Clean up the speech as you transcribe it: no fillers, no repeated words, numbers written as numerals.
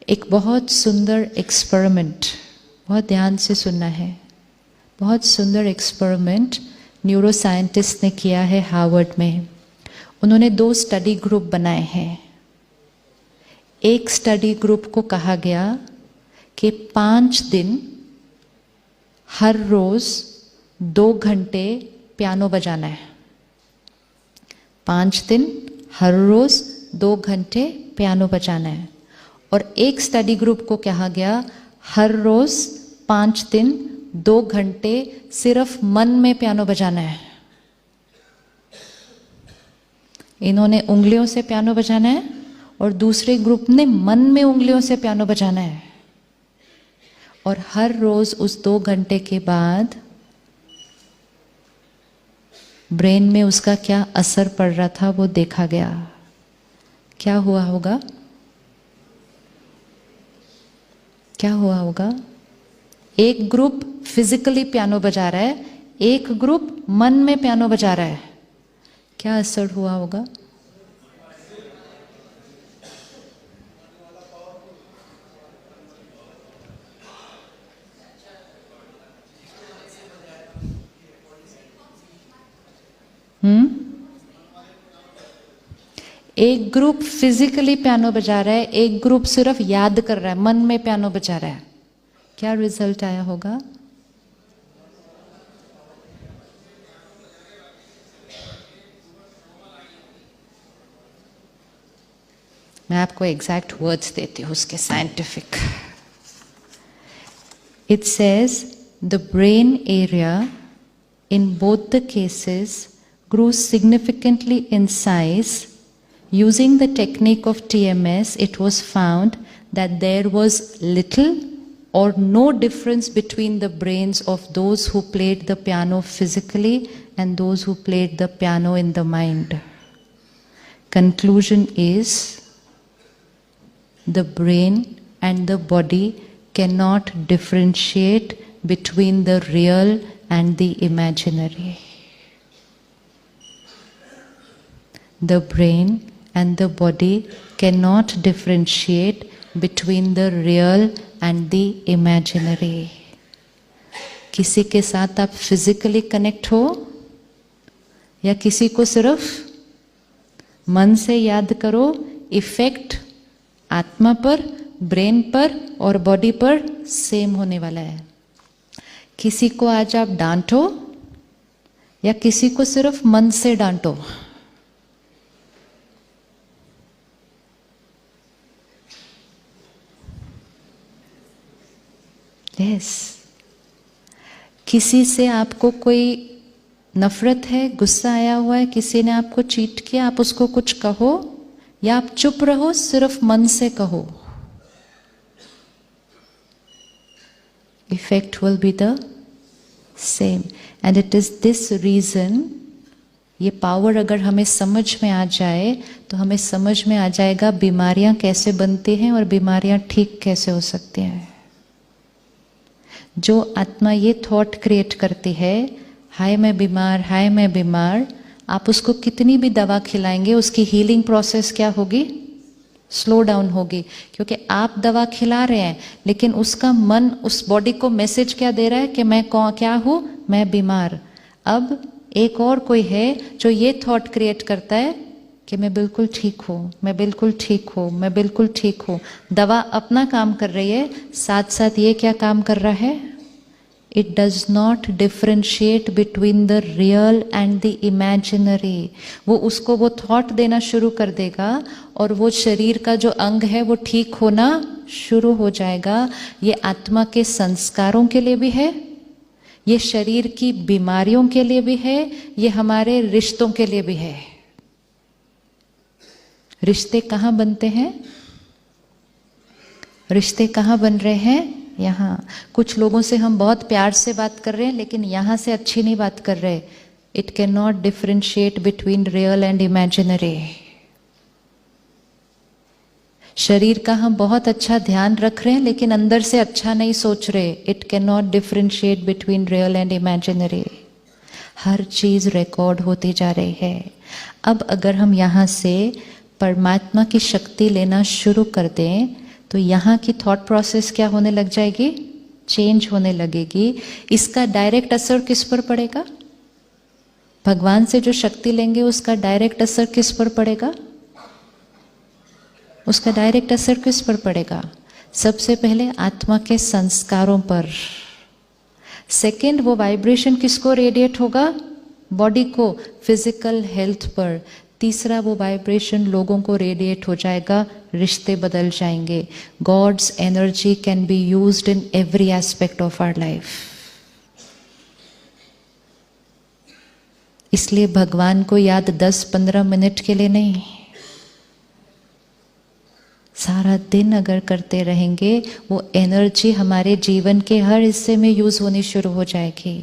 एक बहुत सुंदर एक्सपेरिमेंट, बहुत ध्यान से सुनना है, बहुत सुंदर एक्सपेरिमेंट न्यूरो साइंटिस्ट ने किया है हार्वर्ड में। उन्होंने 2 स्टडी ग्रुप बनाए हैं। एक स्टडी ग्रुप को कहा गया कि 5 दिन हर रोज 2 घंटे पियानो बजाना है। 5 दिन हर रोज 2 घंटे पियानो बजाना है। और एक स्टडी ग्रुप को कहा गया हर रोज 5 दिन 2 घंटे सिर्फ मन में पियानो बजाना है। इन्होंने उंगलियों से पियानो बजाना है और दूसरे ग्रुप ने मन में उंगलियों से पियानो बजाना है। और हर रोज उस 2 घंटे के बाद ब्रेन में उसका क्या असर पड़ रहा था वो देखा गया। क्या हुआ होगा? क्या हुआ होगा? एक ग्रुप फिजिकली पियानो बजा रहा है, एक ग्रुप मन में पियानो बजा रहा है। क्या असर हुआ होगा? एक ग्रुप फिजिकली पियानो बजा रहा है, एक ग्रुप सिर्फ याद कर रहा है, मन में पियानो बजा रहा है। क्या रिजल्ट आया होगा? मैं आपको एग्जैक्ट वर्ड्स देती हूँ उसके scientific. It says the brain area in both the cases grew significantly in size. Using the technique of TMS, it was found that there was little or no difference between the brains of those who played the piano physically and those who played the piano in the mind. Conclusion is, the brain and the body cannot differentiate between the real and the imaginary. The brain and the body cannot differentiate between the real and the imaginary. किसी के साथ आप physically connect हो या किसी को सिर्फ मन से याद करो, इफेक्ट आत्मा पर, ब्रेन पर और बॉडी पर सेम होने वाला है। किसी को आज आप डांटो या किसी को सिर्फ मन से डांटो, यस। किसी से आपको कोई नफरत है, गुस्सा आया हुआ है, किसी ने आपको चीट किया, आप उसको कुछ कहो या आप चुप रहो, सिर्फ मन से कहो, effect will be the same. And it is this reason, ये पावर अगर हमें समझ में आ जाए तो हमें समझ में आ जाएगा बीमारियां कैसे बनती हैं और बीमारियां ठीक कैसे हो सकती हैं। जो आत्मा ये थॉट क्रिएट करती है, हाय मैं बीमार, हाय मैं बीमार, आप उसको कितनी भी दवा खिलाएंगे उसकी हीलिंग प्रोसेस क्या होगी? स्लो डाउन होगी। क्योंकि आप दवा खिला रहे हैं लेकिन उसका मन उस बॉडी को मैसेज क्या दे रहा है कि मैं क्या हूं? मैं बीमार। अब एक और कोई है जो ये थॉट क्रिएट करता है कि मैं बिल्कुल ठीक हूं, मैं बिल्कुल ठीक हूं, मैं बिल्कुल ठीक हूं। दवा अपना काम कर रही है, साथ साथ ये क्या काम कर रहा है? It does not differentiate between the real and the imaginary. वो उसको वो थॉट देना शुरू कर देगा और वो शरीर का जो अंग है वो ठीक होना शुरू हो जाएगा। ये आत्मा के संस्कारों के लिए भी है, ये शरीर की बीमारियों के लिए भी है, ये हमारे रिश्तों के लिए भी है। रिश्ते कहाँ बनते हैं? रिश्ते कहाँ बन रहे हैं? यहाँ। कुछ लोगों से हम बहुत प्यार से बात कर रहे हैं लेकिन यहाँ से अच्छी नहीं बात कर रहे। It can not differentiate between real and imaginary. शरीर का हम बहुत अच्छा ध्यान रख रहे हैं लेकिन अंदर से अच्छा नहीं सोच रहे। It can not differentiate between real and imaginary. हर चीज रिकॉर्ड होती जा रही है। अब अगर हम यहाँ से परमात्मा की शक्ति लेना शुरू कर दें तो यहाँ की थॉट प्रोसेस क्या होने लग जाएगी? चेंज होने लगेगी। इसका डायरेक्ट असर किस पर पड़ेगा? भगवान से जो शक्ति लेंगे उसका डायरेक्ट असर किस पर पड़ेगा? उसका डायरेक्ट असर किस पर पड़ेगा? सबसे पहले आत्मा के संस्कारों पर। सेकंड, वो वाइब्रेशन किसको रेडिएट होगा? बॉडी को, फिजिकल हेल्थ पर। तीसरा, वो वाइब्रेशन लोगों को रेडिएट हो जाएगा, रिश्ते बदल जाएंगे। God's energy can be used in every aspect of our life. इसलिए भगवान को याद 10-15 मिनट के लिए नहीं, सारा दिन अगर करते रहेंगे वो एनर्जी हमारे जीवन के हर हिस्से में यूज होनी शुरू हो जाएगी।